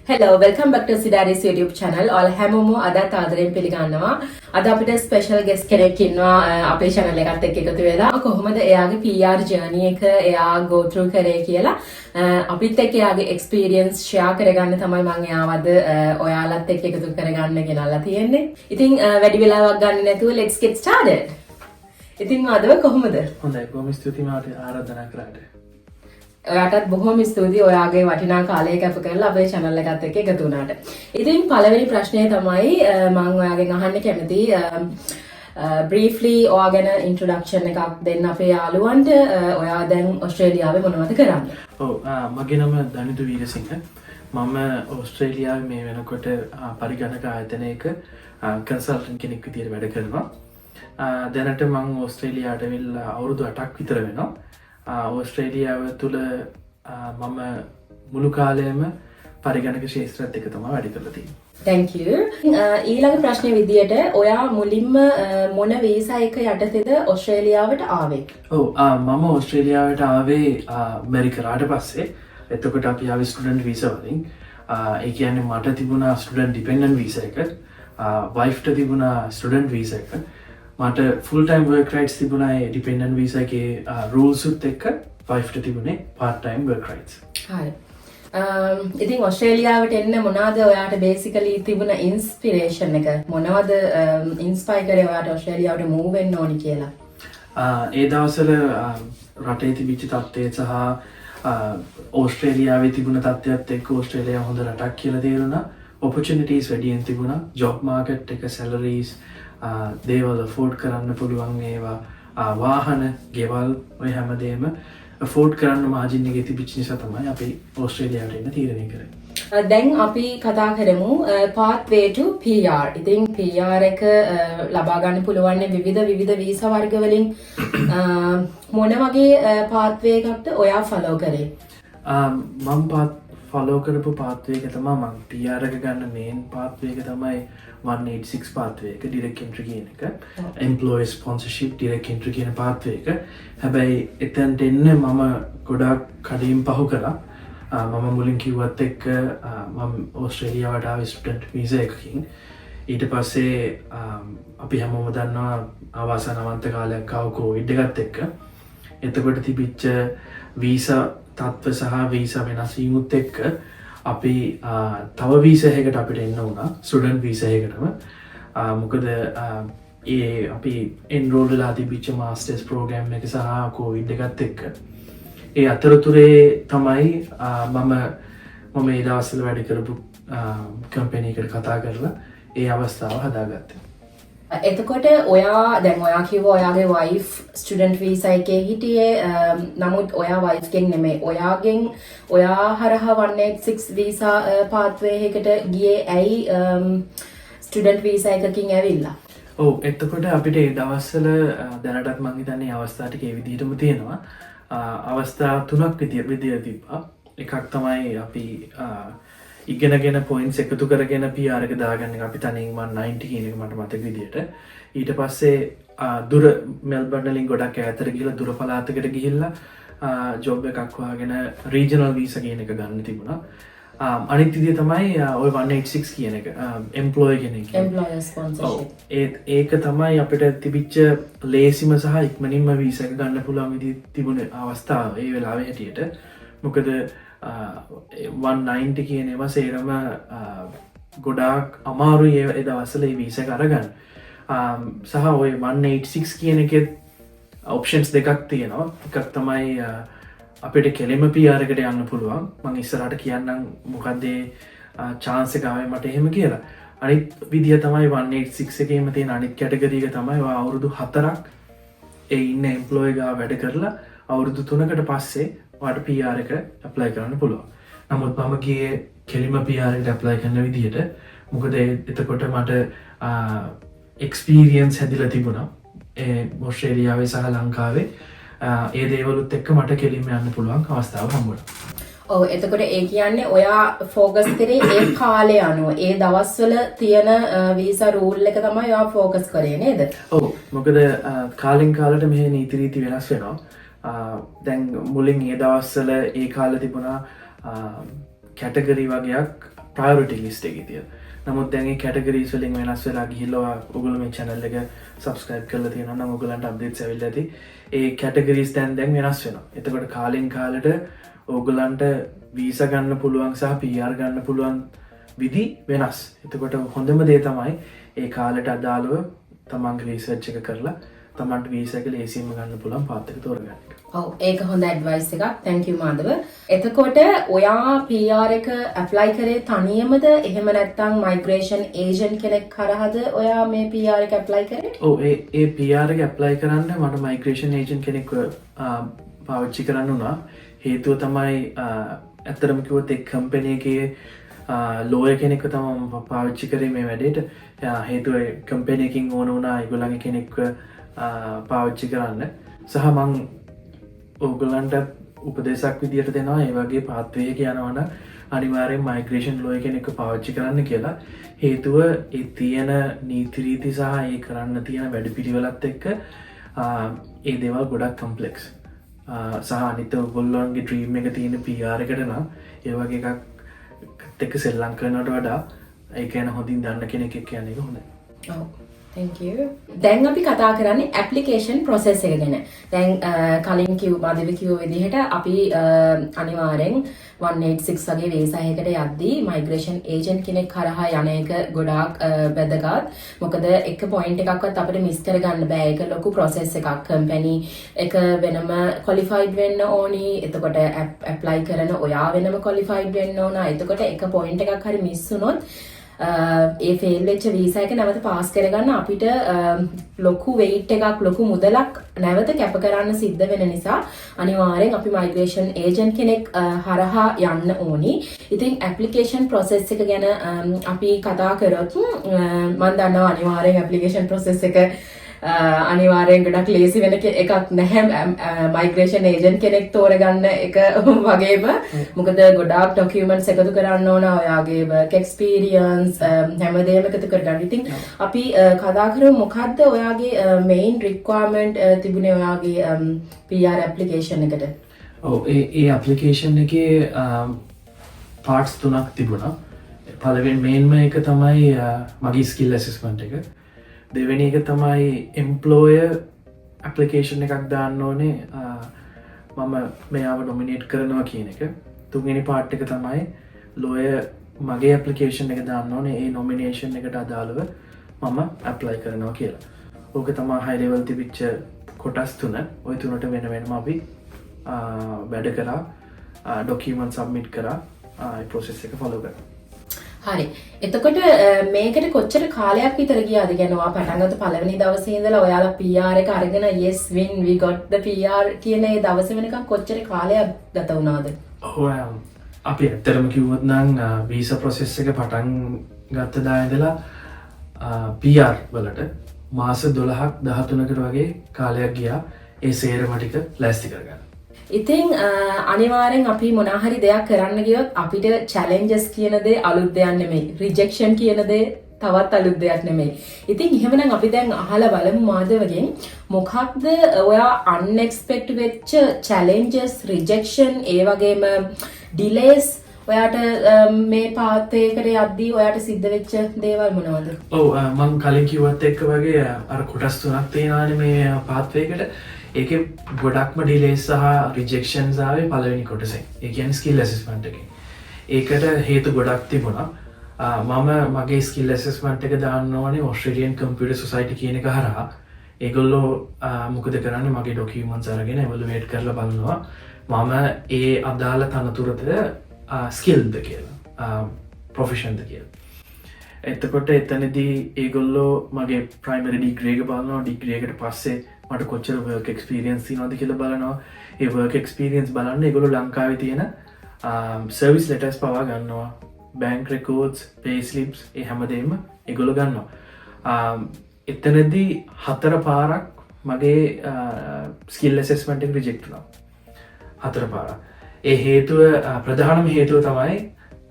Hello, welcome back to Sidaris YouTube channel. All හැමෝම අදත් ආදරෙන් පිළිගන්නවා. අද අපිට ස්පෙෂල් ගෙස්ට් කෙනෙක් ඉන්නවා අපේ channel එකත් එක්ක එකතු වෙලා. කොහොමද එයාගේ PR journey එක එයා go through කරේ කියලා අපිත් එක්ක එයාගේ experience share කරගන්න තමයි මම එයාවද ඔයාලත් එක්ක එකතු කරගන්න ගෙනල්ලා තියෙන්නේ. ඉතින් වැඩි වෙලාවක් ගන්න නැතුව let's get started. ඉතින් අද කොහොමද? හොඳයි, බොහොම ස්තුතියි මාට ආරාධනා කරාට. ඔයාටත් බොහොම ස්තුතියි ඔයාගේ වටිනා කාලය කැප කරලා අපේ channel එකත් එක්ක එකතු වුණාට. ඉතින් පළවෙනි ප්‍රශ්නය තමයි මම ඔයාගෙන් අහන්න කැමති briefly ඔයා ගැන introduction එකක් දෙන්න අපේ යාළුවන්ට. ඔයා දැන් ඕස්ට්‍රේලියාවේ මොනවද කරන්නේ? මගේ නම දනිදු වීරසිංහ. මම ඕස්ට්‍රේලියාවේ මේ වෙනකොට පරිගණක ආයතනයක කන්සල්ටන්ට් කෙනෙක් විදියට වැඩ කරනවා. දැනට මම ඕස්ට්‍රේලියාවට වෙලා අවුරුදු 8ක් විතර වෙනවා. ඕස්ට්‍රේලියාව තුළ මම මුළු කාලයම පරිගණක ශේත්‍රත් එක තමයි වැඩ කරලා තියෙන්නේ. Thank you. ඊළඟ ප්‍රශ්නේ විදියට ඔයා මුලින්ම මොන වීසා එක යටතේද ඕස්ට්‍රේලියාවට ආවේ? මම ඕස්ට්‍රේලියාවට ආවේ ඇමරිකාවට පස්සේ. එතකොට අපි ආවේ ස්ටුඩන්ට් වීසා වලින්. ඒ කියන්නේ මට තිබුණා ස්ටුඩන්ට් ඩිපෙන්ඩන්ට් වීසා එක, වයිෆ්ට තිබුණා ස්ටුඩන්ට් වීසා එක. මට ෆුල් ටයිම් වර්ක් රයිට්ස් තිබුණා ඒ ඩිපෙන්ඩන්ට් වීසා එකේ රූල්ස් උත් එක්ක. වයිෆ්ට තිබුණේ පාර්ට් ටයිම් වර්ක් රයිට්ස්. හරි. ඉතින් ඕස්ට්‍රේලියාවට එන්න මොනවාද ඔයාට බේසිකලි තිබුණ ඉන්ස්පිරේෂන් එක? මොනවද ඉන්ස්පයර් කරේ ඔයාට ඕස්ට්‍රේලියාවට මූව් වෙන්න ඕනි කියලා? ඒ දවස්වල රටේ තිබිච්ච තත්ත්වය සහ ඕස්ට්‍රේලියාවේ තිබුණ තත්ත්වයත් එක්ක ඕස්ට්‍රේලියාව හොඳ රටක් කියලා තේරුණා. ඔපචුනිටිස් වැඩියෙන් තිබුණා. ජොබ් මාකට් එක, සැලරීස්, දේවල් අෆෝඩ් කරන්න පුළුවන් ඒවා, වාහන, ගෙවල්, ඔය හැමදේම අෆෝඩ් කරන්න මාජින් එකේ තිබිච්ච නිසා තමයි අපි ඕස්ට්‍රේලියාවට එන්න තීරණය කරේ. දැන් අපි කතා කරමු pathway to PR. ඉතින් PR එක ලබා ගන්න පුළුවන් විවිධ වීසා වර්ග වලින් මොන වගේ pathway එකක්ද ඔයා follow කරේ? මම follow කරපු pathway එක තමයි මම PR එක ගන්න main pathway එක තමයි 186 pathway එක, direct entry කියන එක. Employee sponsorship direct entry කියන pathway එක. හැබැයි එතනට එන්න මම ගොඩාක් කඩින් පහු කරා. මම මුලින් කිව්වත් එක්ක මම ඕස්ට්‍රේලියාවට ආවේ ස්ටුඩන්ට් වීසා එකකින්. ඊට පස්සේ අපි හැමෝම දන්නවා අවාසනාවන්ත කාලයක් ආව කොවිඩ් එකත් එක්ක. එතකොට තිබිච්ච වීසා තත්ත්ව සහ වීසා වෙනස් වීමුත් එක්ක අපි තව වීසා එකකට අපිට එන්න වුණා, ස්ටුඩන්ට් වීසා එකටම. මොකද අපි එන්රෝල් වෙලා තිබිච්ච මාස්ටර්ස් ප්‍රෝග්‍රෑම් එක සහ කොවිඩ් එකත් එක්ක ඒ අතරතුරේ තමයි මම ඒ දවස්වල වැඩ කරපු කම්පැනි එකට කතා කරලා ඒ අවස්ථාව හදාගත්තේ. එතකොට ඔයා කිව්වා ඔයාගේ වයිෆ් ස්ටුඩන්ට් වීසා එකේ හිටියේ. නමුත් ඔයා වයිෆ්ගෙන් නෙමෙයි, ඔයා හරහා 186 වීසා පාත්වේ එකට ගියේ ඇයි ස්ටුඩන්ට් වීසා එකකින් ඇවිල්ලා? එතකොට අපිට ඒ දවස්වල දැනටත් මං හිතන්නේ අවස්ථා ටික ඒ විදිහටම තියෙනවා. අවස්ථා 3ක් විදියට තිබ්බා. එකක් තමයි අපි ඉගෙනගෙන පොයින්ට්ස් එකතු කරගෙන PR එක දාගන්න එක. අපි තනියෙන් 190 කියන එක මට මතක විදියට. ඊට පස්සේ දුර මෙල්බර්න් වලින් ගොඩක් ඈතට ගිහිල්ලා දුර පළාතකට ගිහිල්ලා ජොබ් එකක් හොයාගෙන රීජනල් වීසා කියන එක ගන්න තිබුණා. අනිත් විදිය තමයි ඔය 186 කියන එක, එම්ප්ලොයි කෙනෙක්. Employer sponsorship. ඒක තමයි අපිට තිබිච්ච ලේසිම සහ ඉක්මනින්ම වීසා එක ගන්න පුළුවන් විදිහ තිබුණ අවස්ථාව ඒ වෙලාවේ හැටියට. මොකද 190 කියන ඒවා සේරම ගොඩාක් අමාරුයි ඒ දවස්වල ඒ වීසා එක අරගන්න. සහ ඔය 186 කියන එකේ ඔප්ෂන්ස් දෙකක් තියෙනවා. එකක් තමයි අපිට කෙලිම PR එකට යන්න පුළුවන්. මම ඉස්සරහට කියන්නම් මොකක්ද chance එක ආවේ මට එහෙම කියලා. අනිත් විදිය තමයි 186 එකේම තියෙන අනිත් කැටගරි එක තමයි අවුරුදු 4ක් ඒ ඉන්න එම්ප්ලොයි ගාව වැඩ කරලා අවුරුදු 3කට පස්සේ ඔයාට PR එක ඇප්ලයි කරන්න පුළුවන්. නමුත් මම ගියේ කෙලිම PR එකට ඇප්ලයි කරන විදියට. මොකද එතකොට මට එක්ස්පීරියන්ස් හැදිලා තිබුණා ඕස්ට්‍රේලියාවේ සහ ලංකාවේ. ඒ දේවලුත් එක්ක මට කෙලින්ම යන්න පුළුවන් අවස්ථාව හම්බුණා. එතකොට ඒ කියන්නේ ඔයා ෆෝකස් කරේ ඒ කාලේ අනුව, ඒ දවස්වල තියෙන වීසා රූල් එක තමයි ඔයා ෆෝකස් කරේ නේද? මොකද කාලෙන් කාලට මෙහි නීති රීති වෙනස් වෙනවා. දැන් මුලින් ඒ දවස්වල ඒ කාලේ තිබුණා කැටගරි වගේක් ප්‍රයෝරිටි ලිස්ට් එකේ තියෙන. නමුත් දැන් මේ කැටගරිස් වලින් වෙනස් වෙලා ගිහිල්ලා ඔයගොල්ලෝ මේ channel එක subscribe කරලා තියෙනවා නම් ඔයගොල්ලන්ට updates ඇවිල්ලා ඇති. ඒ කැටගරිස් දැන් වෙනස් වෙනවා. එතකොට කාලෙන් කාලෙට ඔයගොල්ලන්ට වීසා ගන්න පුළුවන් සහ PR ගන්න පුළුවන් විදි වෙනස්. එතකොට හොඳම දේ තමයි ඒ කාලෙට අදාළව තමන්ගේ රිසර්ච් එක කරලා තමන්ට වීසා එක ලේසියෙන්ම ගන්න පුළුවන් පාත් එක තෝරගන්න එක. ඔව් ඒක හොඳ ඇඩ්වයිස් එකක්. thank you Madhava. එතකොට ඔයා PR එක ඇප්ලයි කරේ තනියමද එහෙම නැත්නම් මයිග්‍රේෂන් ඒජන්ට් කෙනෙක් කරහද ඔයා මේ PR එක ඇප්ලයි කරේ? ඔව් ඒ PR එක ඇප්ලයි කරන්න මට මයිග්‍රේෂන් ඒජන්ට් කෙනෙක් පාවිච්චි කරන්න වුණා. හේතුව තමයි ඇත්තටම කිව්වොත් ඒ කම්පැනි එකේ ලෝයර් කෙනෙක්ව තමයි පාවිච්චි කරේ මේ වැඩේට. හේතුව කම්පැනි එකකින් ඕන වුණා ඒගොල්ලන්ගේ කෙනෙක්ව පාවිච්චි කරන්න. සහ මං ඔයගොල්ලන්ට උපදේශක් විදියට දෙනවා ඒ වගේ පාත්වය එක යනවා නම් අනිවාර්යෙන් මයිග්‍රේෂන් ලෝයර් කෙනෙක්ව පාවිච්චි කරන්න කියලා. හේතුව ඒ තියෙන නීති රීති සහ ඒ කරන්න තියෙන වැඩපිළිවෙලත් එක්ක ඒ දේවල් ගොඩක් කම්ප්ලෙක්ස්. සහ අනිත් ඔයගොල්ලන්ගේ ඩ්‍රීම් එක තියෙන PR එකට නම් ඒ වගේ එකක් එක්ක සෙල්ලම් කරනවට වඩා ඒ කියන හොඳින් දන්න කෙනෙක් එක්ක යන එක හොඳයි. ඔව් thank you. දැන් අපි කතා කරන්නේ ඇප්ලිකේෂන් ප්‍රොසෙස් එක ගැන. දැන් කලින් මාධව කිව්ව විදිහට අපි අනිවාර්යෙන් 186 වගේ වීසා එකකට යද්දී මයිග්‍රේෂන් ඒජන්ට් කෙනෙක් කරහා යන එක ගොඩාක් වැදගත්. මොකද එක පොයින්ට් එකක්වත් අපිට මිස් කරගන්න බෑ. ඒක ලොකු ප්‍රොසෙස් එකක්. කම්පැනි එක වෙනම ක්වොලිෆයිඩ් වෙන්න ඕනි. එතකොට ඇප්ලයි කරන ඔයා වෙනම ක්වොලිෆයිඩ් වෙන්න ඕන. එතකොට එක පොයින්ට් එකක් හරි මිස් වුණොත් ඒ ෆේල් වෙච්ච වීසා එක නැවත පාස් කරගන්න අපිට ලොකු වෙයිට් එකක් ලොකු මුදලක් නැවත කැප කරන්න සිද්ධ වෙන නිසා අනිවාර්යෙන් අපි මයිග්‍රේෂන් ඒජන්ට් කෙනෙක් හරහා යන්න ඕනි. ඉතින් ඇප්ලිකේෂන් ප්‍රොසෙස් එක ගැන අපි කතා කරොත් මම දන්නවා අනිවාර්යෙන් ඇප්ලිකේෂන් ප්‍රොසෙස් එක අනිවාර්යෙන් ගොඩක් ලේසි වෙන එකක් නැහැ මයිග්‍රේෂන් ඒජන්ට් කෙනෙක් තෝරගන්න එක වගේම මොකද ගොඩාක් ඩොකියුමන්ට්ස් එකතු කරන්න ඕන ඔයාගේ work experience හැමදේම එකතු කරගන්න. ඉතින් අපි කතා කරමු මොකද්ද ඔයාගේ main requirement තිබුණේ ඔයාගේ PR application එකට? ඔව් ඒ application එකේ parts තුනක් තිබුණා. පළවෙනි මේන්ම එක තමයි මගේ skill assessment එක. දෙවෙනි එක තමයි එම්ප්ලෝයර් ඇප්ලිකේෂන් එකක් දාන්න ඕනේ මම මෙයාව නොමිනේට් කරනවා කියන එක. තුන්වෙනි පාර්ට් එක තමයි ලෝයර් මගේ ඇප්ලිකේෂන් එක දාන්න ඕනේ ඒ නොමිනේෂන් එකට අදාළව මම ඇප්ලයි කරනවා කියලා. ඕක තමයි හයි ලෙවල් තිබිච්ච කොටස් තුන. ওই තුනට වෙන වෙනම අපි වැඩ කරා ඩොකියුමන්ට් සබ්මිට් කරා ඒ process එක follow කරා. හරි. එතකොට මේකට කොච්චර කාලයක් විතර ගියාද? කියනවා පටන් ගත්ත පළවෙනි දවසේ ඉඳලා ඔයාලා PR එක අරගෙන yes win we got the PR කියන ඒ දවස වෙනකන් කොච්චර කාලයක් ගත වුණාද? ඔව් අපි ඇත්තටම කිව්වොත් නම් වීසා process එක පටන් ගත්ත දා ඉඳලා PR වලට මාස 12ක් 13කට වගේ කාලයක් ගියා ඒ සේරම ටික ලෑස්ති කරගන්න. ඉතින් අනිවාර්යෙන් අපි මොනවා හරි දෙයක් කරන්න ගියොත් අපිට challenges කියන දේ අලුත් දෙයක් නෙමෙයි. rejection කියන දේ තවත් අලුත් දෙයක් නෙමෙයි. ඉතින් එහෙමනම් අපි දැන් අහලා බලමු මාධවගෙන් මොකක්ද ඔයා unexpected වෙච්ච challenges, rejection ඒ වගේම delays ඔයාට මේ පාත් එකකට යද්දී ඔයාට සිද්ධ වෙච්ච දේවල් මොනවද? ඔව් මම කලින් කිව්වත් එක්ක වගේ අර කොටස් තුනක් තියෙනවානේ මේ පාත් එකකට. ඒකේ ගොඩක්ම ඩිලේස් සහ රිජෙක්ෂන්ස් ආවේ පළවෙනි කොටසේ. ඒ කියන්නේ ස්කිල් ඇසෙස්මන්ට් එකේ. ඒකට හේතු ගොඩක් තිබුණා. මම මගේ ස්කිල් ඇසෙස්මන්ට් එක දාන්න ඕනේ ඔස්ට්‍රේලියන් කම්පියුටර් සොසයිටි කියන එක හරහා. ඒගොල්ලෝ මොකද කරන්නේ මගේ ඩොකියුමන්ට්ස් අරගෙන එවලුවේට් කරලා බලනවා. මම ඒ අදාළ තනතුරට ස්කිල්ද කියලා. ප්‍රොෆෙෂන්ද කියලා. එතකොට එතනදී ඒගොල්ලෝ මගේ ප්‍රයිමරි ඩිග්‍රී එක බලනවා. ඩිග්‍රී එකට පස්සේ මට කොච්චර work experience තියෙනවද කියලා බලනවා. ඒ work experience බලන්න ඒගොල්ලෝ ලංකාවේ තියෙන service letters පවා ගන්නවා. bank records, pay slips ඒ හැමදේම ඒගොල්ලෝ ගන්නවා. එතනදී 4 පාරක් මගේ skill assessment එක reject වුණා. 4 පාරක්. ඒ හේතුව ප්‍රධානම හේතුව තමයි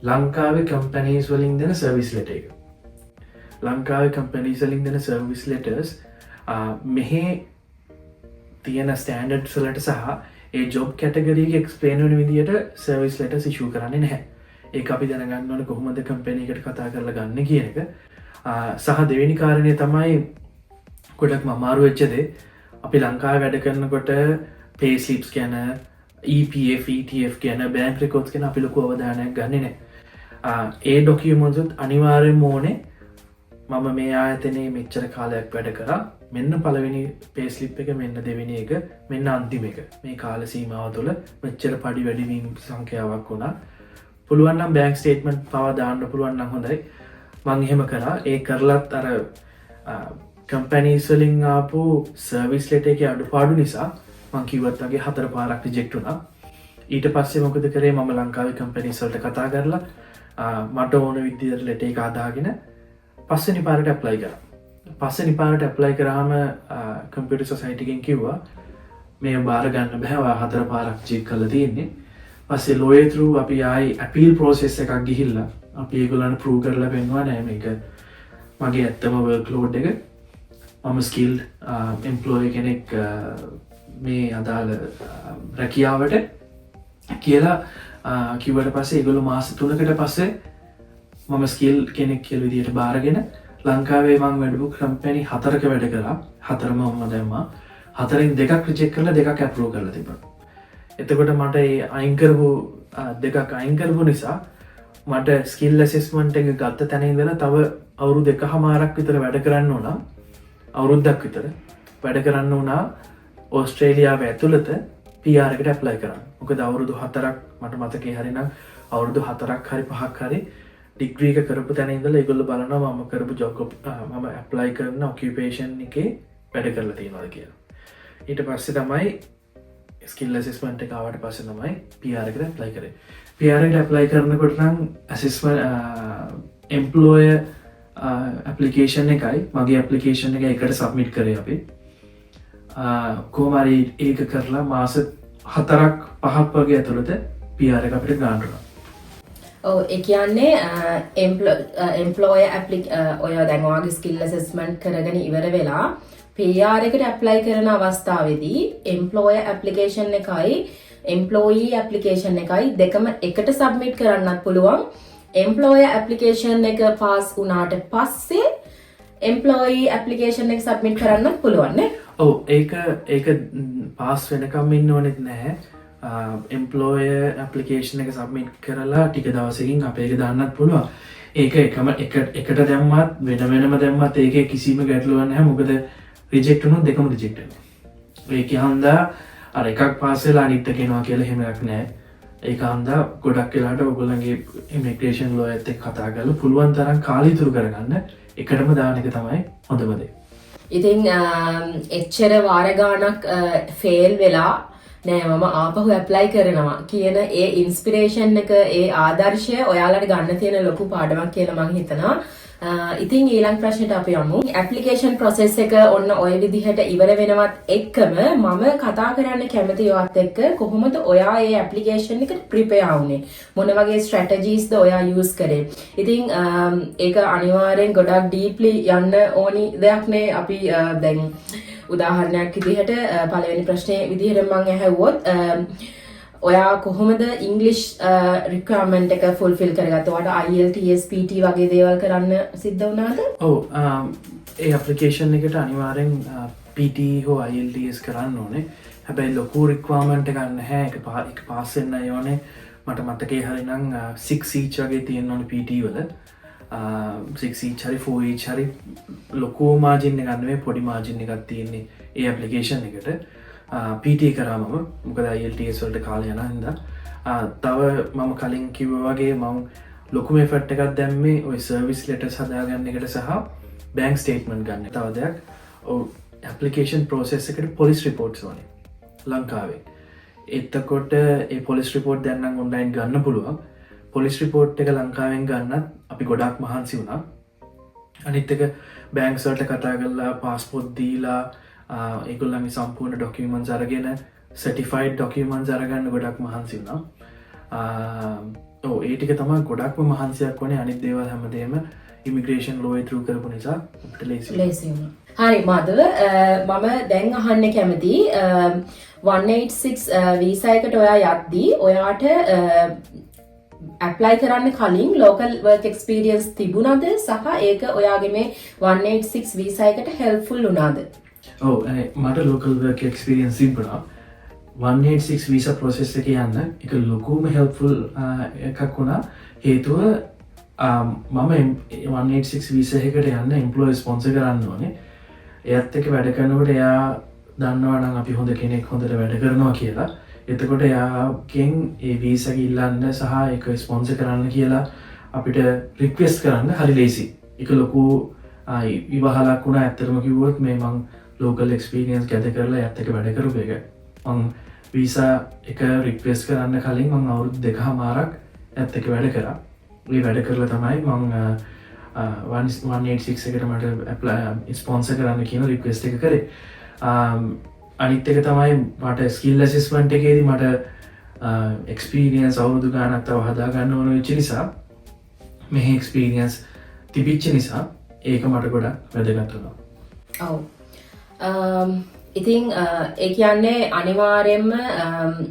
ලංකාවේ companies වලින් දෙන service letter එක. ලංකාවේ companies වලින් දෙන service letters මෙහි තියෙන ස්ටෑන්ඩඩ්ස් වලට සහ ඒ ජොබ් කැටගරි එක එක්ස්ප්ලේන් වෙන විදියට සර්විස් ලෙටර්ස් ඉෂුව කරන්නේ නැහැ. ඒක අපි දැනගන්න ඕනේ කොහොමද කම්පැනි එකට කතා කරලා ගන්න කියන එක. සහ දෙවෙනි කාරණය තමයි ගොඩක් අමාරු වෙච්ච දේ අපි ලංකාවේ වැඩ කරනකොට pay slips ගැන EPF ETF ගැන bank records ගැන අපි ලොකු අවධානයක් ගන්නේ නැහැ. ඒ documents උත් අනිවාර්යෙන්ම ඕනේ. මම මේ ආයතනයේ මෙච්චර කාලයක් වැඩ කරා. මෙන්න පළවෙනි pay slip එක, මෙන්න දෙවෙනි එක, මෙන්න අන්තිම එක. මේ කාල සීමාව තුළ මෙච්චර පඩි වැඩිවීම සංඛ්‍යාවක් වුණා. පුළුවන් නම් bank statement පවා දාන්න පුළුවන් නම් හොඳයි. මං එහෙම කරා. ඒ කරලත් අර කම්පැනිස් වලින් ආපු සර්විස් ලෙටර් එකේ අඩුපාඩු නිසා මං කිව්වත් වගේ 4 පාරක් රිජෙක්ට් වුණා. ඊට පස්සේ මොකද කරේ? මම ලංකාවේ කම්පැනිස් වලට කතා කරලා මට ඕන විදිහට ලෙටර් එක අදාගෙන පස්වෙනි පාරට ඇප්ලයි කරා. පස්වෙනි පාරට ඇප්ලයි කරාම කම්පියුටර් සොසයිටි එකෙන් කිව්වා මේ බාර ගන්න බෑ. ඔයා 4 පාරක් චෙක් කරලා තියෙන්නේ. පස්සේ lawyer through අපි ආයි appeal process එකක් ගිහිල්ලා අපි ඒගොල්ලන්ට prove කරලා පෙන්නුවා නෑ මේක මගේ ඇත්තම workload එක. මම skilled employee කෙනෙක් මේ අදාළ රැකියාවට කියලා කිව්වට පස්සේ ඒගොල්ලෝ මාස 3කට පස්සේ මම ස්කිල් කෙනෙක් කියලා විදිහට බාරගෙන ලංකාවේ මම වැඩපු කම්පැනි 4ක වැඩ කරා. 4ම මම දැම්මා. 4න් 2ක් රිජෙක්ට් කරලා 2ක් අප්‍රූව් කරලා තිබුණා. එතකොට මට ඒ අයින් කරපු 2ක් අයින් කරපු නිසා මට ස්කිල් ඇසෙස්මන්ට් එක ගත්ත තැන ඉඳලා තව අවුරුදු 1.5ක් විතර වැඩ කරන්න ඕන. අවුරුද්දක් විතර වැඩ කරන්න උනා ඕස්ට්‍රේලියාව ඇතුළත PR එකට ඇප්ලයි කරන්න. මොකද අවුරුදු 4ක් මට මතකේ හරිනම් අවුරුදු 4ක් හරි 5ක් හරි ඩිග්‍රී එක කරපු තැන ඉඳලා ඒගොල්ලෝ බලනවා මම කරපු ජොබ් මම ඇප්ලයි කරන ඔකියුපේෂන් එකේ වැඩ කරලා තියෙනවද කියලා. ඊට පස්සේ තමයි ස්කිල් ඇසෙස්මන්ට් එක ආවට පස්සේ තමයි PR එකට ඇප්ලයි කරේ. PR එකට ඇප්ලයි කරනකොට නම් ඇසෙස්මන්ට් එම්ප්ලොයර් ඇප්ලිකේෂන් එකයි මගේ ඇප්ලිකේෂන් එක එකට සබ්මිට් කරේ අපි. කොහොම හරි ඒක කරලා මාස 4ක් 5ක් වගේ ඇතුළත PR එක අපිට ගන්න ඕන. ඔව් ඒ කියන්නේ එම්ප්ලොයර් ඔය දැන් ඔයාගේ ස්කිල් ඇසෙස්මන්ට් කරගෙන ඉවර වෙලා PR එකට ඇප්ලයි කරන අවස්ථාවේදී එම්ප්ලොයර් ඇප්ලිකේෂන් එකයි එම්ප්ලොයී ඇප්ලිකේෂන් එකයි දෙකම එකට සබ්මිට් කරන්නත් පුළුවන්. එම්ප්ලොයර් ඇප්ලිකේෂන් එක පාස් වුණාට පස්සේ එම්ප්ලොයී ඇප්ලිකේෂන් එක සබ්මිට් කරන්නත් පුළුවන් නේ? ඔව් ඒක පාස් වෙනකම් ඉන්න ඕනෙත් නැහැ. එම්ප්ලොයර් ඇප්ලිකේෂන් එක සබ්මිට් කරලා ටික දවසකින් අපේ එක දාන්නත් පුළුවන්. ඒක එකට දැම්මත් වෙනම දැම්මත් ඒකේ කිසිම ගැටලුවක් නැහැ. මොකද රිජෙක්ට් වුණොත් දෙකම රිජෙක්ට් වෙනවා. ඒක හන්දා අර එකක් පාස් වෙලා අනිත් එක එනවා කියලා එහෙම එකක් නැහැ. ඒක හන්දා ගොඩක් වෙලාට ඔයගොල්ලන්ගේ ඉමිග්‍රේෂන් ලෝයර්ත් එක්ක කතා කරලා පුළුවන් තරම් කාලය ඉතුරු කරගන්න එකටම දාන එක තමයි හොඳම දේ. ඉතින් එච්චර වාර ගානක් ෆේල් වෙලා නෑ මම ආපහු ඇප්ලයි කරනවා කියන ඒ ඉන්ස්පිරේෂන් එක ඒ ආදර්ශය ඔයාලට ගන්න තියෙන ලොකු පාඩමක් කියලා මම හිතනවා. ඉතින් ඊළඟ ප්‍රශ්නෙට අපි යමු. ඇප්ලිකේෂන් ප්‍රොසෙස් එක ඔන්න ඔය විදිහට ඉවර වෙනවත් එක්කම මම කතා කරන්න කැමති ඔයත් එක්ක කොහොමද ඔයා ඒ ඇප්ලිකේෂන් එකට ප්‍රිපෙයාර් වුනේ? මොන වගේ ස්ට්‍රැටජීස්ද ඔයා යූස් කරේ? ඉතින් ඒක අනිවාර්යෙන් ගොඩක් ඩීප්ලි යන්න ඕනි දෙයක් නේ. අපි දැන් උදාහරණයක් විදිහට පළවෙනි ප්‍රශ්නේ විදිහට මම ඇහුවොත් ඔයා කොහොමද ඉංග්ලිෂ් රික්වයර්මන්ට් එක ෆුල්ෆිල් කරගත්තේ? ඔයාට IELTS PT වගේ දේවල් කරන්න සිද්ධ වුණාද? ඔව් ඒ ඇප්ලිකේෂන් එකට අනිවාර්යෙන් PT හෝ IELTS කරන්න ඕනේ. හැබැයි ලොකු රික්වයර්මන්ට් එකක් නැහැ. ඒක පාස් වෙන්න ඕනේ. මට මතකේ හරිනම් 6 each වගේ තියෙන්න ඕනේ PT වල. 6 each හරි 4 each හරි ලොකු මාජින් එකක් නෙවෙයි පොඩි මාජින් එකක් තියෙන්නේ ඒ ඇප්ලිකේෂන් එකට. PT කරාම මොකද IELTS වලට කාලය යන හින්දා තව මම කලින් කිව්වා වගේ මම ලොකුම එෆර්ට් එකක් දැම්මේ ওই සර්විස් ලෙටර්ස් හදාගන්න එකට සහ බැංක් ස්ටේට්මන්ට් ගන්න. තව දෙයක් ඔව් ඇප්ලිකේෂන් ප්‍රොසෙස් එකට පොලිස් රිපෝට්ස් ඕනේ ලංකාවේ. එතකොට ඒ පොලිස් රිපෝට් දැන් නම් ඔන්ලයින් ගන්න පුළුවන්. පොලිස් රිපෝට් එක ලංකාවෙන් ගන්නත් අපි ගොඩාක් මහන්සි වුණා. අනිත් එක බැංක්ස් වලට කතා කරලා පාස්පෝර්ට් දීලා ඒගොල්ලන්ගේ සම්පූර්ණ ඩොකියුමන්ට්ස් අරගෙන සර්ටිෆයිඩ් ඩොකියුමන්ට්ස් අරගන්න ගොඩක් මහන්සි වුණා. ඔව් ඒ ටික තමයි ගොඩක්ම මහන්සියක් වුණේ. අනිත් දේවල් හැමදේම ඉමිග්‍රේෂන් ලෝයර් through කරපු නිසා අපිට ලේසි වුණා. හරි මාධව, මම දැන් අහන්න කැමති 186 වීසා එකට ඔයා යද්දී ඔයාට ඇප්ලයි කරන්න කලින් ලෝකල් වර්ක් එක්ස්පීරියන්ස් තිබුණාද සහ ඒක ඔයාගේ මේ 186 වීසා එකට හෙල්ප්ෆුල් වුණාද? ඔව් මට ලෝකල් වර්ක් එක්ස්පීරියන්ස් තිබුණා. 186 වීසා ප්‍රොසෙස් එක යන්න එක ලොකුම හෙල්ප්ෆුල් එකක් වුණා. හේතුව මම 186 වීසා එකකට යන්න එම්ප්ලොයර් ස්පොන්සර් කරන්න ඕනේ. එයත් එක්ක වැඩ කරනකොට එයා දන්නවා නම් අපි හොඳ කෙනෙක් හොඳට වැඩ කරනවා කියලා. එතකොට එයාගෙන් ඒ වීසා එක ඉල්ලන්න සහ ඒක ස්පොන්සර් කරන්න කියලා අපිට රික්වෙස්ට් කරන්න හරි ලේසි. ඒක ලොකු විවාහලක් වුණා. ඇත්තටම කිව්වොත් මේ මං ලෝකල් එක්ස්පීරියන්ස් ගැද කරලා එයත් එක්ක වැඩ කරපු එක. මං වීසා එක රික්වෙස්ට් කරන්න කලින් මං අවුරුදු 2කමාරක් එයත් එක්ක වැඩ කරා. ඒ වැඩ කරලා තමයි මං 186 එකට මට ඇප්ලයි ස්පොන්සර් කරන්න කියන රික්වෙස්ට් එක කරේ. අනිත් එක තමයි මට ස්කිල් ඇසෙස්මන්ට් එකේදී මට එක්ස්පීරියන්ස් අවුරුදු ගානක් තව හදාගන්න ඕන වෙච්ච නිසා මෙහි එක්ස්පීරියන්ස් තිබිච්ච නිසා ඒක මට ගොඩක් වැදගත් වුණා. ඔව්. ඉතින් ඒ කියන්නේ අනිවාර්යයෙන්ම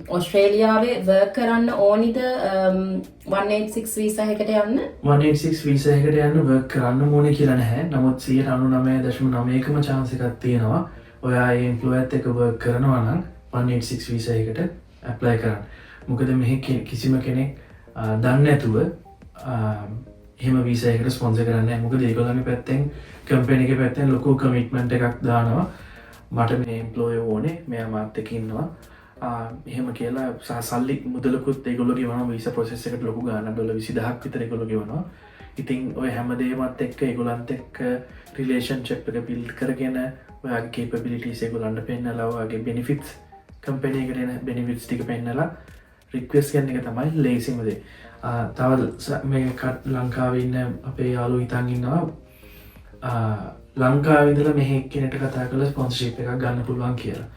ඕස්ට්‍රේලියාවේ වර්ක් කරන්න ඕනිද 186 වීසා එකට යන්න? 186 වීසා එකට යන්න වර්ක් කරන්න ඕනේ කියලා නැහැ. නමුත් 99.9%කම chance එකක් තියෙනවා. ඔයා ඒ එම්ප්ලොයර්ත් එක්ක වර්ක් කරනවා නම් 186 වීසා එකට ඇප්ලයි කරන්න. මොකද මෙහි කිසිම කෙනෙක් දන්නේ නැතුව එහෙම වීසා එකට ස්පොන්සර් කරන්නේ නැහැ. මොකද ඒගොල්ලන්ගේ පැත්තෙන් කම්පැනි එකේ පැත්තෙන් ලොකු කමිට්මන්ට් එකක් දානවා. මට මේ එම්ප්ලොයර් ඕනේ, මෙයා මාත් එක්ක ඉන්නවා. එහෙම කියලා සල්ලි මුදලකුත් ඒගොල්ලෝ ගෙවනවා. වීසා ප්‍රොසෙස් එකට ලොකු ගාණක් $20000ක් විතර ඒගොල්ලෝ ගෙවනවා. ඉතින් ඔය හැමදේමත් එක්ක ඒගොල්ලන්ත් එක්ක රිලේෂන්ෂිප් එක බිල්ඩ් කරගෙන ඔයාගේ කේපබිලිටීස් ඒගොල්ලන්ට පෙන්නලා ඔයාගේ බෙනිෆිට්ස් කම්පැනි එකට එන බෙනිෆිට්ස් ටික පෙන්නලා රික්වෙස්ට් කරන එක තමයි ලේසිම දේ. තව මේ ලංකාවේ ඉන්න අපේ යාළුවෝ හිතන් ඉන්නවා ලංකාවේ ඉඳලා මෙහෙ කෙනෙක්ට කතා කරලා ස්පොන්සර්ෂිප් එකක් ගන්න පුළුවන් කියලා.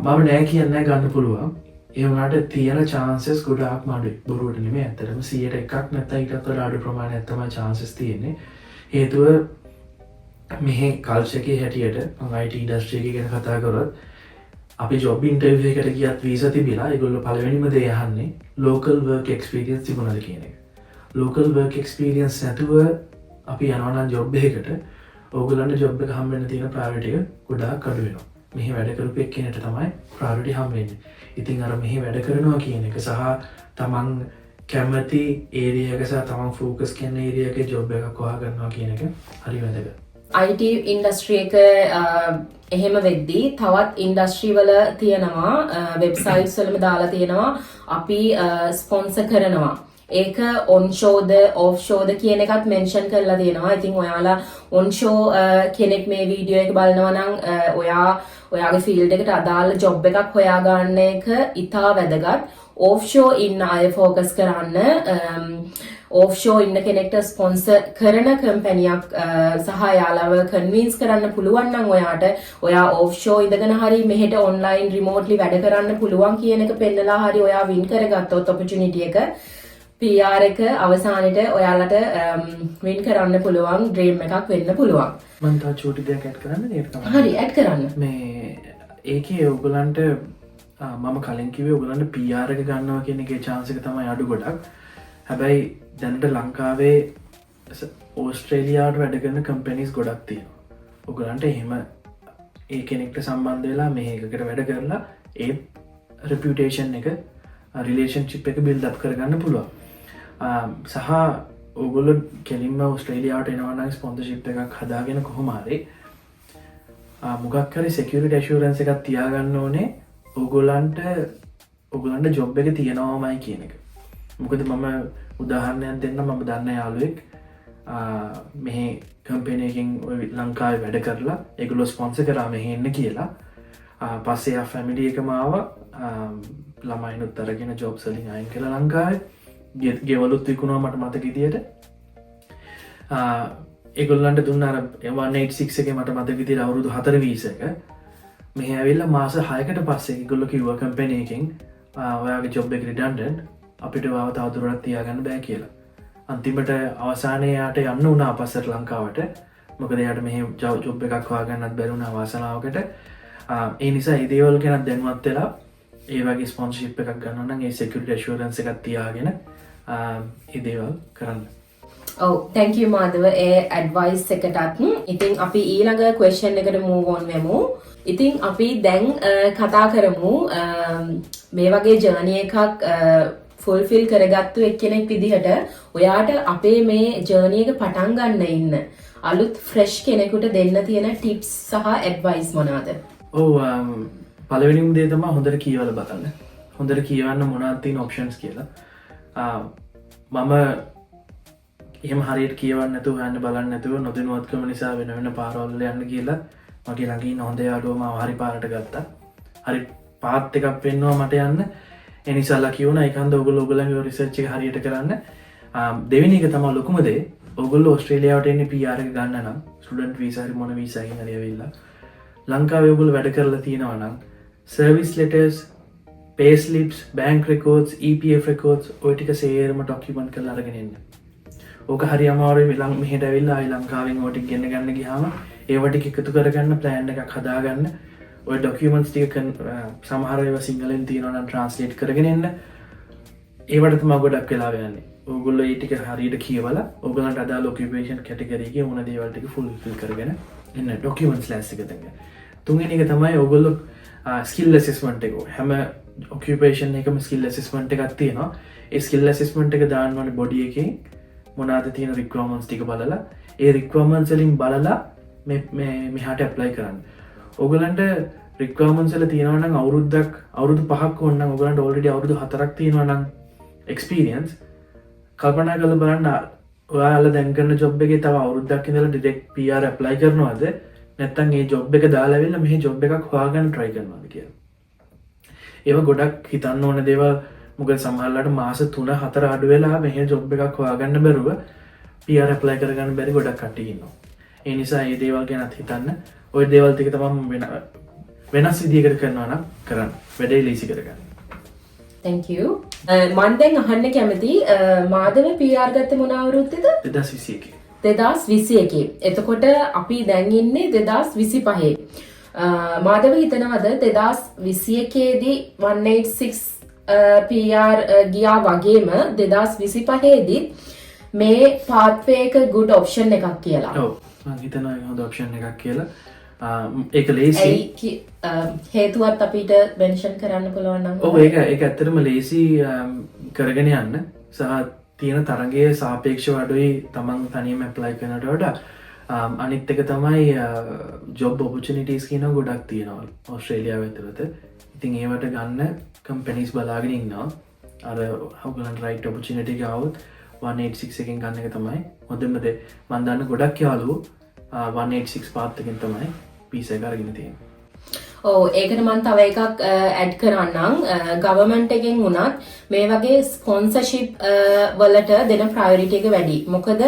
මම නෑ කියන්නේ ගන්න පුළුවන්. ඒ වුණාට තියෙන chances ගොඩාක් අඩුයි. බොරුවට නෙමෙයි, ඇත්තටම 100%ක් නැත්නම් ඊටත් වඩා අඩු ප්‍රමාණයක් තමයි chances තියෙන්නේ. හේතුව මෙහි කල්චර් එකේ හැටියට මම IT ඉන්ඩස්ට්‍රි එක ගැන කතා කරොත් අපි ජොබ් ඉන්ටර්විව් එකට ගියත් වීසා තිබිලා ඒගොල්ලෝ පළවෙනිම දේ අහන්නේ local work experience තිබුණාද කියන එක. local work experience නැතුව අපි යනවා නම් ජොබ් එකකට ඕගොල්ලන්ට ජොබ් එක හම්බ වෙන්න තියෙන ප්‍රයොරිටි එක ගොඩාක් අඩු වෙනවා. මෙහි වැඩ කරපු එක්කෙනෙක්ට තමයි ප්‍රයොරිටි හම්බ වෙන්නේ. ඉතින් අර මෙහි වැඩ කරනවා කියන එක සහ තමන් කැමති ඒරියා එක සහ තමන් ફોකස් කරන ඒරියා එකේ ජොබ් එකක් හොයාගන්නවා කියන එක හරි වැදගත්. IT ඉන්ඩස්ට්‍රි එක එහෙම වෙද්දී තවත් ඉන්ඩස්ට්‍රි වල තියෙනවා වෙබ්සයිට්ස් වලම දාලා තියෙනවා අපි ස්පොන්සර් කරනවා. ඒක ඔන්ෂෝද ඔෆ්ෂෝද කියන එකත් මෙන්ෂන් කරලා තියෙනවා. ඉතින් ඔයාලා ඔන්ෂෝ කෙනෙක් මේ වීඩියෝ එක බලනවා නම් ඔයාගේ ෆීල්ඩ් එකට අදාළ ජොබ් එකක් හොයාගන්න එක ඉතා වැදගත්. ඔෆ්ෂෝ ඉන්න අය ෆෝකස් කරන්න. ඔෆ්ෂෝ ඉන්න කෙනෙක්ට ස්පොන්සර් කරන කම්පැනියක් සහ යාලව කන්වින්ස් කරන්න පුළුවන් නම් ඔයාට ඔයා ඔෆ්ෂෝ ඉඳගෙන හරි මෙහෙට ඔන්ලයින් රිමෝට්ලි වැඩ කරන්න පුළුවන් කියන එක පෙන්නලා හරි ඔයා වින් කරගත්තොත් ඔපචුනිටි එක PR එක අවසානෙට ඔයාලට වින් කරන්න පුළුවන් ඩ්‍රීම් එකක් වෙන්න පුළුවන්. මම තා චූටි දෙයක් ඇඩ් කරන්න නේද? හරි ඇඩ් කරන්න. මේ ඒකේ ඔයගලන්ට මම කලින් කිව්වේ ඔයගලන්ට PR එක ගන්නවා කියන එකේ chance එක තමයි අඩු ගොඩක්. හැබැයි දැනට ලංකාවේ ඕස්ට්‍රේලියාවට වැඩ කරන කම්පැනිස් ගොඩක් තියෙනවා. ඔයගලන්ට එහෙම ඒ කෙනෙක්ට සම්බන්ධ වෙලා මේකකට වැඩ කරලා ඒ රෙපියුටේෂන් එක රිලේෂන්ෂිප් එක බිල්ඩ් අප් කරගන්න පුළුවන්. සහ ඔයගොල්ලෝ කෙලින්ම ඕස්ට්‍රේලියාවට එනවා නම් ස්පොන්සර්ෂිප් එකක් හදාගෙන කොහොම හරි මොකක් හරි සිකියුරිටි ඇෂුරන්ස් එකක් තියාගන්න ඕනේ ඔයගොල්ලන්ට ජොබ් එක තියෙනවමයි කියන එක. මොකද මම උදාහරණයක් දෙන්න මම දන්න යාළුවෙක් මෙහි කම්පැනි එකකින් ලංකාවේ වැඩ කරලා ඒගොල්ලෝ ස්පොන්සර් කරා මෙහි එන්න කියලා. පස්සේ ආ ෆැමිලි එකම ආවා ළමයිනුත් අරගෙන ජොබ්ස් වලින් අයින් කළා ලංකාවේ. ගෙවලුත් විකුණා මට මතක විදියට. ඒගොල්ලන්ට දුන්න අර 186 එකේ මට මතක විදියට අවුරුදු 4 වීසා එක. මෙහි ඇවිල්ලා මාස 6කට පස්සේ ඒගොල්ලෝ කිව්වා කම්පැනි එකෙන් ඔයාගේ ජොබ් එක රිඩන්ඩන්ට් අපිට වාව තවදුරටත් තියාගන්න බෑ කියලා. අන්තිමට අවසානයේ යාට යන්න වුණා අපස්සට ලංකාවට. මොකද යාට මෙහි ජොබ් එකක් හොයාගන්නත් බැරි වුණා වාසනාවකට. ඒ නිසා ඒ දේවල් ගැන දැනුවත් වෙලා ඒ වගේ ස්පොන්සර්ෂිප් එකක් ගන්නවා නම් ඒ සිකියුරිටි ඇෂුරන්ස් එකක් තියාගෙන ඒ දේවල් කරන්න. ඔව් thank you Madhava A advice එකටත්. ඉතින් අපි ඊළඟ ක්වෙස්චන් එකට move on වෙමු. ඉතින් අපි දැන් කතා කරමු මේ වගේ ජර්නි එකක් ෆුල්ෆිල් කරගත්තු එක්කෙනෙක් විදිහට ඔයාට අපේ මේ ජර්නි එක පටන් ගන්න ඉන්න අලුත් ෆ්‍රෙෂ් කෙනෙකුට දෙන්න තියෙන ටිප්ස් සහ ඇඩ්වයිස් මොනවාද? ඔව් පළවෙනිම දේ තමයි හොඳට කියවලා බලන්න. හොඳට කියවන්න මොනවද තියෙන ඔප්ෂන්ස් කියලා. මම එහෙම හරියට කියවන්න නැතුව හොයන්න බලන්න නැතුව නොදැනුවත්කම නිසා වෙන වෙන පාරවල් වල යන්න කියලා මගේ ළඟ ඉන්න හොඳ යාළුවා මාව හරි පාරට ගත්තා. හරි පාත් එකක් පෙන්නවා මට යන්න. ඒ නිසා ලකි වුණා. ඒකන්ද ඔයගොල්ලෝගේ රිසර්ච් එක හරියට කරන්න. දෙවෙනි එක තමයි ලොකුම දේ. ඔයගොල්ලෝ ඕස්ට්‍රේලියාවට එන්නේ PR එක ගන්න නම් ස්ටුඩන්ට් වීසා හරි මොන වීසා එකකින් හරි ඇවිල්ලා ලංකාවේ ඔයගොල්ලෝ වැඩ කරලා තියෙනවා නම් service letters, pay slips, bank records, EPF records ඔය ටික සේරම ඩොකියුමන්ට් කරලා අරගෙන එන්න. ඕක හරි අමාරුයි මෙහෙට ඇවිල්ලා ආයි ලංකාවෙන් ඔය ටික ගෙන්න ගන්න ගියාම ඒව ටික එකතු කරගන්න ප්ලෑන් එකක් හදාගන්න. ඔය ඩොකියුමන්ට්ස් ටික සමහර ඒවා සිංහලෙන් තියෙනවා නම් ට්‍රාන්ස්ලේට් කරගෙන එන්න. ඒවට තමයි ගොඩක් වෙලා යන්නේ. ඔයගොල්ලෝ ඒ ටික හරියට කියවලා ඔයගලන්ට අදාළ ඔකියුපේෂන් කැටගරි එකේ ඕන දේවල් ටික ෆුල්ෆිල් කරගෙන එන්න ඩොකියුමන්ට්ස් ලෑස්ති කරගන්න. තුන්වෙනි එක තමයි ඔයගොල්ලෝ ස්කිල් ඇසෙස්මන්ට් එක. හැම ඔකියුපේෂන් එකම ස්කිල් ඇසෙස්මන්ට් එකක් තියෙනවා. ඒ ස්කිල් ඇසෙස්මන්ට් එක දාන්න ඕනේ බොඩි එකේ මොනවාද තියෙන රික්වයර්මන්ට්ස් ටික බලලා ඒ රික්වයර්මන්ට්ස් වලින් බලලා මෙහාට ඇප්ලයි කරන්න. ඔයගලන්ට රික්වයර්මන්ට්ස් වල තියෙනවා නම් අවුරුදු 5ක් ඕන නම් ඔයගලන්ට ඔල්රෙඩි අවුරුදු 4ක් තියෙනවා නම් එක්ස්පීරියන්ස් කල්පනා කරලා බලන්න ඔයාලා දැන් කරන ජොබ් එකේ තව අවුරුද්දක් ඉඳලා ඩිරෙක්ට් PR ඇප්ලයි කරනවද නැත්නම් ඒ ජොබ් එක දාලා ඇවිල්ලා මෙහි ජොබ් එකක් හොයාගන්න try කරනවද කියලා. ඒව ගොඩක් හිතන්න ඕන දේවල්. මොකද සමහරවිට මාස 3-4 අඩු වෙලා මෙහි ජොබ් එකක් හොයාගන්න බැරුව PR ඇප්ලයි කරගන්න බැරි ගොඩක් කට්ටිය ඉන්නවා. ඒ නිසා මේ දේවල් ගැනත් හිතන්න. ওই දේවල් ටික තමයි වෙනස් විදිහකට කරනවා නම් කරන්න. වැඩේ ලීසි කරගන්න. thank you. මම දැන් අහන්න කැමති මාධව PR ගත්තේ මොන අවුරුද්දේද? 2021. 2021. එතකොට අපි දැන් ඉන්නේ 2025. මාධව හිතනවද 2021 දී 186 PR ගියා වගේම 2025 දී මේ pathway එක good option එකක් කියලා? ඔව් මම හිතනවා හොඳ option එකක් කියලා. ඒක ලේසි. හේතුවත් අපිට මෙන්ෂන් කරන්න පුළුවන් නම්? ඔව් ඒක ඇත්තටම ලේසි කරගෙන යන්න. සහ තියෙන තරගයේ සාපේක්ෂව අඩුයි තමන් තනියම ඇප්ලයි කරනට වඩා. අනිත් එක තමයි ජොබ් ඔපචුනිටිස් කියන ගොඩක් තියෙනවා ඕස්ට්‍රේලියාව ඇතුළත. ඉතින් ඒවට ගන්න කම්පැනිස් බලාගෙන ඉන්නවා. අර ඔයගලන්ට රයිට් ඔපචුනිටි එක આવොත් 186 එකෙන් ගන්න එක තමයි හොඳම දේ. මම දන්න ගොඩක් යාළුවෝ 186 පාත් එකෙන් තමයි වීසා එක අරගෙන තියෙන්නේ. ඔව් ඒකට මම තව එකක් ඇඩ් කරන්නම්. ගවර්න්මන්ට් එකෙන් වුණත් මේ වගේ ස්පොන්සර්ෂිප් වලට දෙන ප්‍රයොරිටි එක වැඩි. මොකද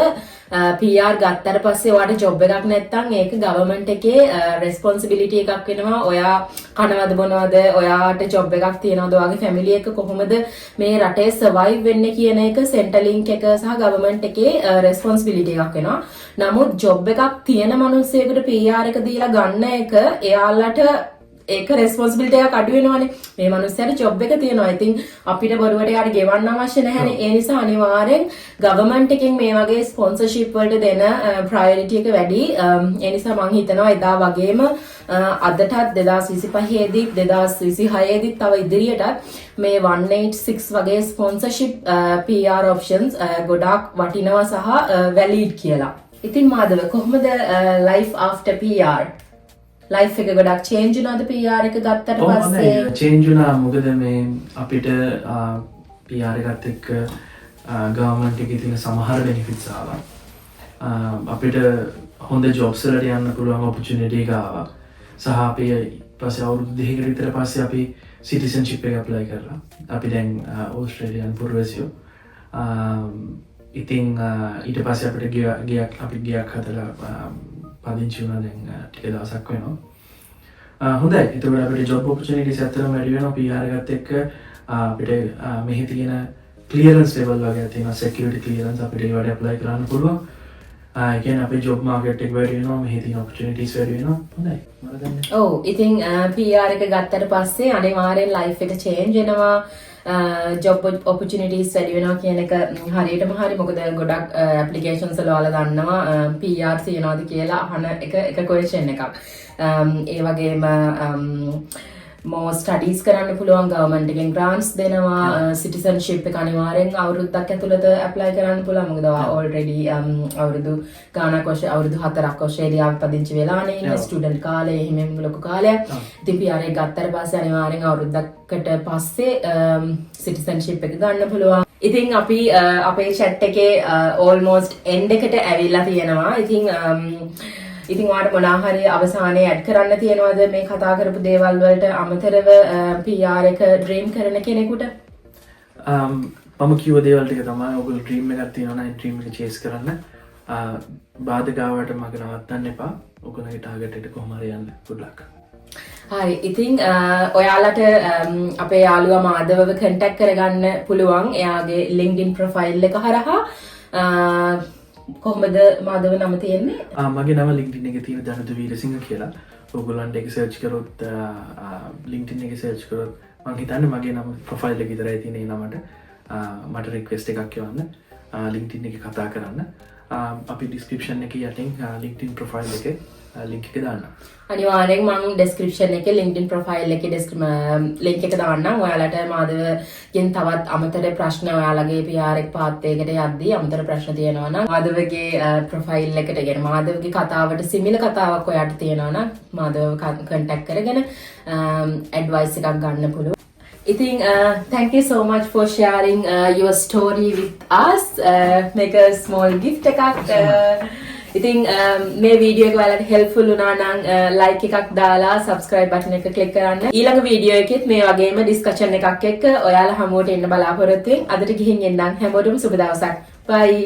PR ගත්තට පස්සේ ඔයාට ජොබ් එකක් නැත්නම් ඒක ගවර්න්මන්ට් එකේ රෙස්පොන්සිබිලිටි එකක් වෙනවා. ඔයා කනවද බොනවද, ඔයාට ජොබ් එකක් තියනවද, ඔයාගේ ෆැමිලි එක කොහොමද මේ රටේ සර්වයිව් වෙන්නේ කියන එක සෙන්ටර්ලින්ක් එක සහ ගවර්න්මන්ට් එකේ රෙස්පොන්සිබිලිටි එකක් වෙනවා. නමුත් ජොබ් එකක් තියෙන මිනිස්සෙකුට PR එක දීලා ගන්න එක එයාලට ඒක රෙස්පොන්සිබිලිටි එකක් අඩු වෙනවානේ. මේ මිනිස්සයාට ජොබ් එක තියෙනවා. ඉතින් අපිට බොරුවට යාට ගෙවන්න අවශ්‍ය නැහැනේ. ඒ නිසා අනිවාර්යෙන් ගවර්න්මන්ට් එකෙන් මේ වගේ ස්පොන්සර්ෂිප් වලට දෙන ප්‍රයොරිටි එක වැඩි. ඒ නිසා මම හිතනවා එදා වගේම අදටත් 2025 දී 2026 දී තව ඉදිරියටත් මේ 186 වගේ ස්පොන්සර්ෂිප් PR options ගොඩාක් වටිනවා සහ වැලිඩ් කියලා. ඉතින් මාධව කොහොමද life after PR? ලයිෆ් එක ගොඩක් චේන්ජ් වුණාද PR එක ගත්තට පස්සේ? චේන්ජ් වුණා. මොකද මේ අපිට PR එකත් එක්ක ගවර්න්මන්ට් එකේ තියෙන සමහර බෙනිෆිට්ස් ආවා. අපිට හොඳ ජොබ්ස් වලට යන්න පුළුවන් ඔපචුනිටි එක ආවා. සහ අපි පස්සේ අවුරුදු 2කට විතර පස්සේ අපි සිටිසන්ෂිප් එක ඇප්ලයි කරලා. අපි දැන් ඕස්ට්‍රේලියානු පුරවැසියෝ. ඉතින් ඊට පස්සේ අපිට ගියක් හදලා පදිංචි වුණා. දැන් ටික දවසක් වෙනවා. හොඳයි. එතකොට අපිට ජොබ් ඔපචුනිටිස් ඇත්තටම වැඩි වෙනවා. PR එකත් එක්ක අපිට මෙහි තියෙන ක්ලියරන්ස් ලෙවල් වගේ තියෙනවා. සිකියුරිටි ක්ලියරන්ස් අපිට ඒවට ඇප්ලයි කරන්න පුළුවන්. ඒ කියන්නේ අපේ ජොබ් මාකට් එක වැඩි වෙනවා. මෙහි තියෙන ඔපචුනිටිස් වැඩි වෙනවා. හොඳයි. මම දන්නේ. ඔව්. ඉතින් PR එක ගත්තට පස්සේ අනිවාර්යෙන් ලයිෆ් එක චේන්ජ් වෙනවා. ජොබ් ඔපචුනිටිස් වැඩි වෙනවා කියන එක හරියටම හරි. මොකද ගොඩක් ඇප්ලිකේෂන්ස් වල ඔයාලා දන්නවා PR තියනවාද කියලා අහන එක ක්වෙස්චන් එකක්. ඒ වගේම more studies කරන්න පුළුවන්, government එකෙන් grants දෙනවා, citizenship එක අනිවාර්යෙන් අවුරුද්දක් ඇතුළත apply කරන්න පුළුවන්. මොකද already අවුරුදු ගානක් වශයෙන් අවුරුදු 4ක් ඔස්ට්‍රේලියාවේ පදිංචි වෙලානේ ඉන්නේ, ස්ටුඩන්ට් කාලේ එහෙම ලොකු කාලයක්. ඉතින් PR එක ගත්තට පස්සේ අනිවාර්යෙන් අවුරුද්දකට පස්සේ citizenship එක ගන්න පුළුවන්. ඉතින් අපි අපේ chat එකේ almost end එකට ඇවිල්ලා තියෙනවා. ඉතින් ඔයාලට මොනවා හරි අවසානයේ ඇඩ් කරන්න තියෙනවද මේ කතා කරපු දේවල් වලට අමතරව PR එක ඩ්‍රීම් කරන කෙනෙකුට? මම කිව්ව දේවල් ටික තමයි. ඔයගොල්ලෝ ඩ්‍රීම් එකක් තියෙනවා නම් ඩ්‍රීම් එක චේස් කරන්න. බාධකාවට මග නවත්තන්න එපා. ඔයගොල්ලෝගේ ටාගට් එකට කොහොම හරි යන්න. good luck. හරි. ඉතින් ඔයාලට අපේ යාළුවා මාධවව කන්ටැක්ට් කරගන්න පුළුවන් එයාගේ LinkedIn ප්‍රොෆයිල් එක හරහා. කොහොමද මාධව නම තියෙන්නේ? මගේ නම LinkedIn එකේ තියෙන ජනත වීරසිංහ කියලා. ඔයගොල්ලන්ට ඒක සර්ච් කරොත් LinkedIn එකේ සර්ච් කරොත් මම හිතන්නේ මගේ නම ප්‍රොෆයිල් එක විතරයි තියෙන ඒ නමට. මට රික්වෙස්ට් එකක් යවන්න. LinkedIn එකේ කතා කරන්න. අපි ඩිස්ක්‍රිප්ෂන් එකේ යටින් LinkedIn ප්‍රොෆයිල් එකේ link එක දාන්න. අනිවාර්යෙන් මම description එකේ LinkedIn profile එකේ link එක දාන්නම්. ඔයාලට මාධවගෙන් තවත් අමතර ප්‍රශ්න ඔයාලගේ PR එක පාත් එකකට යද්දී අමතර ප්‍රශ්න තියෙනවා නම් මාධවගේ profile එකට ගෙන මාධවගේ කතාවට සිමිල කතාවක් ඔයාලට තියෙනවා නම් මාධව contact කරගෙන advice එකක් ගන්න පුළුවන්. ඉතින් thank you so much for sharing your story with us. Make a small gift එකක්. ඉතින් මේ වීඩියෝ එක ඔයාලට helpful වුණා නම් like එකක් දාලා subscribe button එක click කරන්න. ඊළඟ වීඩියෝ එකෙත් මේ වගේම discussion එකක් එක්ක ඔයාලා හමුවට එන්න බලාපොරොත්තු වෙමින් අදට ගිහින් එන්නම්. හැමෝටම සුබ දවසක්. bye.